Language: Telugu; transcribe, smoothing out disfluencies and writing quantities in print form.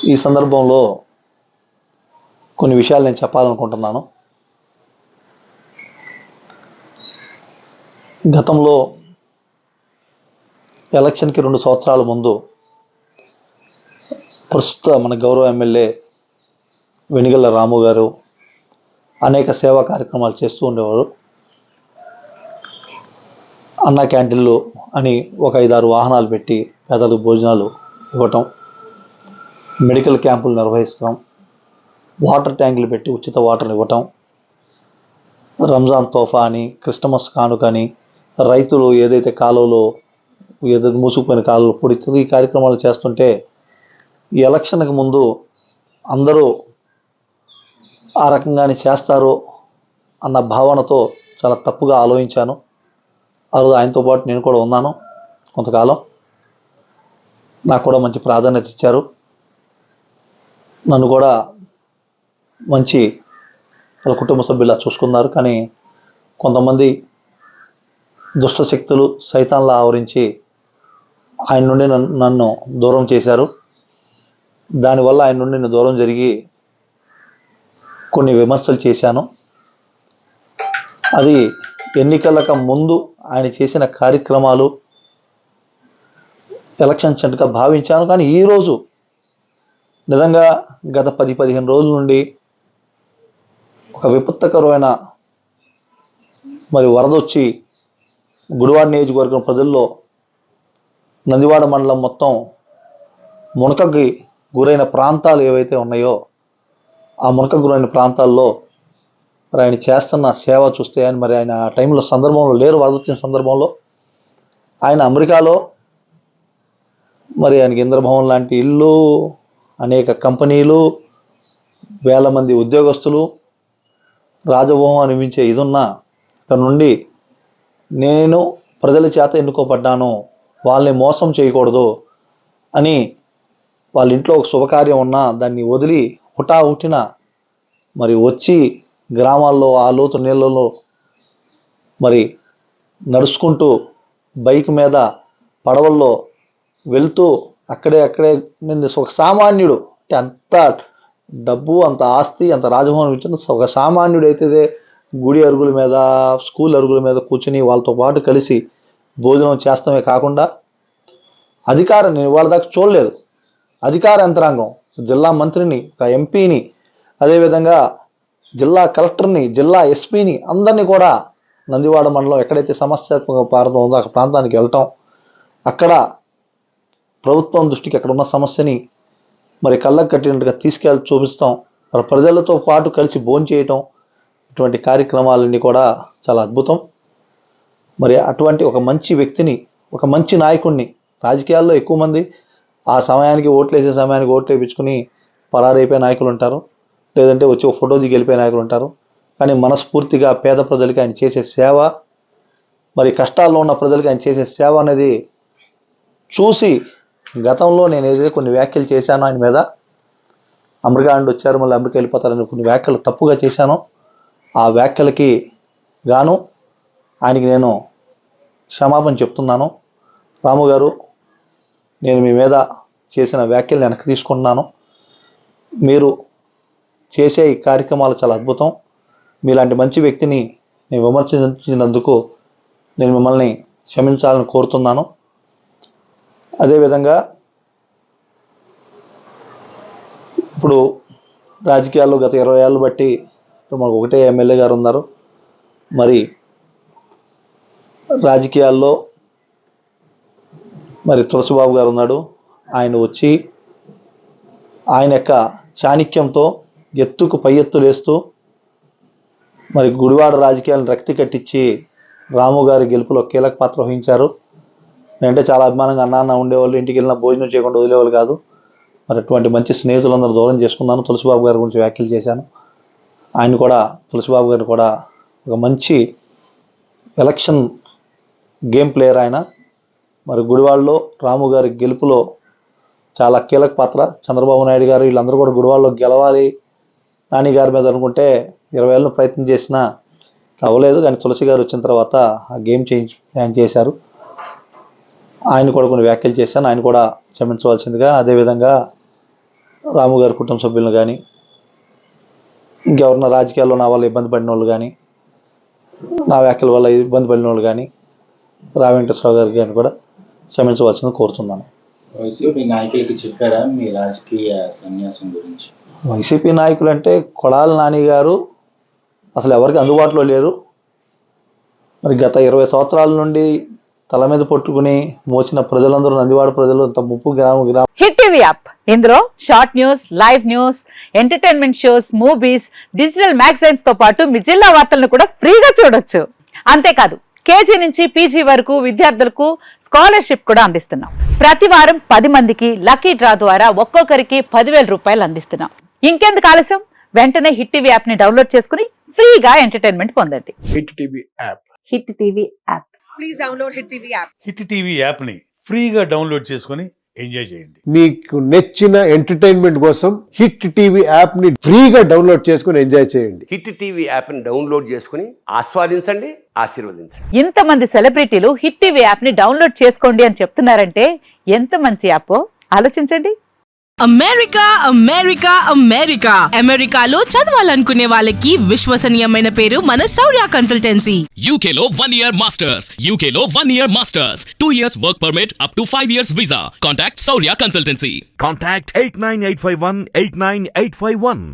ఈ సందర్భంలో కొన్ని విషయాలు నేను చెప్పాలనుకుంటున్నాను. గతంలో ఎలక్షన్కి 2 సంవత్సరాల ముందు ప్రస్తుత మన గౌరవ ఎమ్మెల్యే వెనిగళ్ల రాము గారు అనేక సేవా కార్యక్రమాలు చేస్తూ ఉండేవారు. అన్నా క్యాంటీన్లు అని ఒక 5-6 వాహనాలు పెట్టి పేదలకు భోజనాలు ఇవ్వటం, మెడికల్ క్యాంపులు నిర్వహిస్తాం, వాటర్ ట్యాంకులు పెట్టి ఉచిత వాటర్ ఇవ్వటం, రంజాన్ తోఫా అని, క్రిస్టమస్ కానుక అని, రైతులు ఏదైతే కాలువలో ఏదైతే మూసుకుపోయిన కాలువలు పొడితో ఈ కార్యక్రమాలు చేస్తుంటే ఈ ఎలక్షన్కి ముందు అందరూ ఆ రకంగానే చేస్తారు అన్న భావనతో చాలా తప్పుగా ఆలోచించాను. ఆ రోజు ఆయనతో పాటు నేను కూడా ఉన్నాను కొంతకాలం. నాకు కూడా మంచి ప్రాధాన్యత ఇచ్చారు. నన్ను కూడా మంచి వాళ్ళ కుటుంబ సభ్యులా చూసుకున్నారు. కానీ కొంతమంది దుష్ట శక్తులు సైతాన్లా ఆవరించి ఆయన నుండి నన్ను దూరం చేశారు. దానివల్ల ఆయన నుండి నేను దూరం జరిగి కొన్ని విమర్శలు చేశాను. అది ఎన్నికలకు ముందు ఆయన చేసిన కార్యక్రమాలు ఎలక్షన్ చెంటుగా భావించాను. కానీ ఈరోజు నిజంగా గత 10-15 రోజుల నుండి ఒక విపత్కరమైన వరద వచ్చి గుడివాడ నియోజకవర్గం ప్రజల్లో నందివాడ మండలం మొత్తం మునకకి గురైన ప్రాంతాలు ఏవైతే ఉన్నాయో ఆ మునకకు గురైన ప్రాంతాల్లో ఆయన చేస్తున్న సేవ చూస్తే ఆయన ఆ టైంలో సందర్భంలో లేరు. వరద వచ్చిన సందర్భంలో ఆయన అమెరికాలో ఆయనకి ఇంద్రభవన్ లాంటి ఇల్లు, అనేక కంపెనీలు, వేల మంది ఉద్యోగస్తులు, రాజభవనం అనిపించే ఇదున్నా ఇక్కడ నుండి నేను ప్రజల చేత ఎన్నుకోబడ్డాను, వాళ్ళని మోసం చేయకూడదు అని వాళ్ళ ఇంట్లో ఒక శుభకార్యం ఉన్నా దాన్ని వదిలి హుటాహుటిన వచ్చి గ్రామాల్లో ఆ లోతు నీళ్ళలో నడుచుకుంటూ బైక్ మీద పడవల్లో వెళ్తూ అక్కడే నేను ఒక సామాన్యుడు, అంత డబ్బు, అంత ఆస్తి, అంత రాజభవనం ఇచ్చిన ఒక సామాన్యుడు అయితే గుడి అరుగుల మీద, స్కూల్ అరుగుల మీద కూర్చుని వాళ్ళతో పాటు కలిసి భోజనం చేస్తామే కాకుండా అధికారం నేను వాళ్ళ దాకా చూడలేదు. అధికార యంత్రాంగం, జిల్లా మంత్రిని, ఒక ఎంపీని, అదేవిధంగా జిల్లా కలెక్టర్ని, జిల్లా ఎస్పీని అందరినీ కూడా నందివాడ మండలం ఎక్కడైతే సమస్యాత్మక ప్రాంతం ఉందో ఆ ప్రాంతానికి వెళ్ళటం, అక్కడ ప్రభుత్వం దృష్టికి అక్కడ ఉన్న సమస్యని కళ్ళకు కట్టినట్టుగా తీసుకెళ్ళి చూపిస్తాం, ప్రజలతో పాటు కలిసి భోంచేయటం, ఇటువంటి కార్యక్రమాలన్నీ కూడా చాలా అద్భుతం. అటువంటి ఒక మంచి వ్యక్తిని, ఒక మంచి నాయకుడిని, రాజకీయాల్లో ఎక్కువ మంది ఆ సమయానికి ఓట్లేసే సమయానికి ఓట్లు వేయించుకుని పరారైపోయే నాయకులు ఉంటారు, లేదంటే వచ్చి ఒక ఫోటో దిగి వెళ్ళిపోయే నాయకులు ఉంటారు. కానీ మనస్ఫూర్తిగా పేద ప్రజలకి ఆయన చేసే సేవ, కష్టాల్లో ఉన్న ప్రజలకి ఆయన చేసే సేవ అనేది చూసి గతంలో నేను ఏదైతే కొన్ని వ్యాఖ్యలు చేశానో ఆయన మీద, అమెరికా నుండి వచ్చారు మళ్ళీ అమెరికా వెళ్ళిపోతారని కొన్ని వ్యాఖ్యలు తప్పుగా చేశాను. ఆ వ్యాఖ్యలకి గాను ఆయనకి నేను క్షమాపణ చెప్తున్నాను. రాము గారు, నేను మీ మీద చేసిన వ్యాఖ్యలు వెనక్కి తీసుకుంటున్నాను. మీరు చేసే ఈ కార్యక్రమాలు చాలా అద్భుతం. మీలాంటి మంచి వ్యక్తిని నేను విమర్శించినందుకు నేను మిమ్మల్ని క్షమించాలని కోరుతున్నాను. అదేవిధంగా ఇప్పుడు రాజకీయాల్లో గత 20 ఏళ్ళు బట్టి మనకు ఒకటే ఎమ్మెల్యే గారు ఉన్నారు. రాజకీయాల్లో తులసిబాబు గారు ఉన్నాడు. ఆయన వచ్చి ఆయన యొక్క చాణక్యంతో ఎత్తుకు పై ఎత్తులు వేస్తూ గుడివాడ రాజకీయాలను రక్తి కట్టించి రాము గారి గెలుపులో కీలక పాత్ర వహించారు. నేనంటే చాలా అభిమానంగా అన్న ఉండేవాళ్ళు, ఇంటికి వెళ్ళినా భోజనం చేయకుండా వదిలేవాళ్ళు కాదు. అటువంటి మంచి స్నేహితులందరూ దూరం చేసుకున్నాను. తులసిబాబు గారి గురించి వ్యాఖ్యలు చేశాను. ఆయన కూడా, తులసిబాబు గారిని కూడా ఒక మంచి ఎలక్షన్ గేమ్ ప్లేయర్ ఆయన. గుడివాడలో రాము గారి గెలుపులో చాలా కీలక పాత్ర. చంద్రబాబు నాయుడు గారు వీళ్ళందరూ కూడా గుడివాడలో గెలవాలి నాని గారి మీద అనుకుంటే 20 ఏళ్ళు ప్రయత్నం చేసినా అవ్వలేదు. కానీ తులసి గారు వచ్చిన తర్వాత ఆ గేమ్ చేంజ్ చేశారు. ఆయన కూడా కొన్ని వ్యాఖ్యలు చేశాను, ఆయన కూడా క్షమించవలసిందిగా. అదేవిధంగా రాము గారి కుటుంబ సభ్యులను కానీ ఇంకెవరన్నా రాజకీయాల్లో నా వల్ల ఇబ్బంది పడిన వాళ్ళు కానీ నా వ్యాఖ్యల వల్ల ఇబ్బంది పడిన వాళ్ళు కానీ రా వెంకటేశ్వరరావు గారికి కానీ కూడా క్షమించవలసింది కోరుతున్నాను. వైసీపీ నాయకులకి చెప్పారా మీ రాజకీయ సన్యాసం గురించి? వైసీపీ నాయకులు అంటే కొడాలి నాని గారు అసలు ఎవరికి అందుబాటులో లేరు. మరి గత 20 సంవత్సరాల నుండి తల మీద పట్టుకుని మోసిన ప్రజలందరూ నందివాడ ప్రజలు అంత ముప్పు గ్రామ హిట్ టీవీ యాప్, ఇందులో short news, live news, entertainment shows, movies, digital magazines తో పాటు మీ జిల్లా వార్తలను కూడా ఫ్రీగా చూడొచ్చు. అంతేకాదు కేజీ నుంచి పీజీ వరకు విద్యార్థులకు స్కాలర్షిప్ కూడా అందిస్తున్నాం. ప్రతి వారం 10 మందికి లక్కీ డ్రా ద్వారా ఒక్కొక్కరికి 10,000 రూపాయలు అందిస్తున్నాం. ఇంకెందుకు ఆలస్యం, వెంటనే హిట్ టీవీ యాప్ ని డౌన్లోడ్ చేసుకుని ఫ్రీగా ఎంటర్టైన్మెంట్ పొందండి. Hit TV app. Hit TV app. Please download hit TV app. Hit TV యాప్ని ఫ్రీగా డౌన్లోడ్ చేసుకొని ఎంజాయ్ చేయండి. మీకు నచ్చిన ఎంటర్టైన్మెంట్ కోసం హిట్ టీవీ యాప్ ని ఫ్రీగా డౌన్లోడ్ చేసుకుని ఎంజాయ్ చేయండి. హిట్ టీవీ యాప్ని డౌన్లోడ్ చేసుకుని ఆస్వాదించండి, ఆశీర్వదించండి. ఇంతమంది సెలబ్రిటీలు హిట్ టీవీ యాప్ ని డౌన్లోడ్ చేసుకోండి అని చెప్తున్నారంటే ఎంత మంచి యాప్ ఆలోచించండి. అమెరికా అమెరికా అమెరికా అమెరికాలో చదవాలనుకునే వాళ్ళకి విశ్వసనీయమైన పేరు మన శౌర్య కన్సల్టెన్సీ. UK లో 1 year masters. UK లో 1 year masters. 2 years work permit up to 5 years visa. Contact Saurya Consultancy. Contact 89851 89851.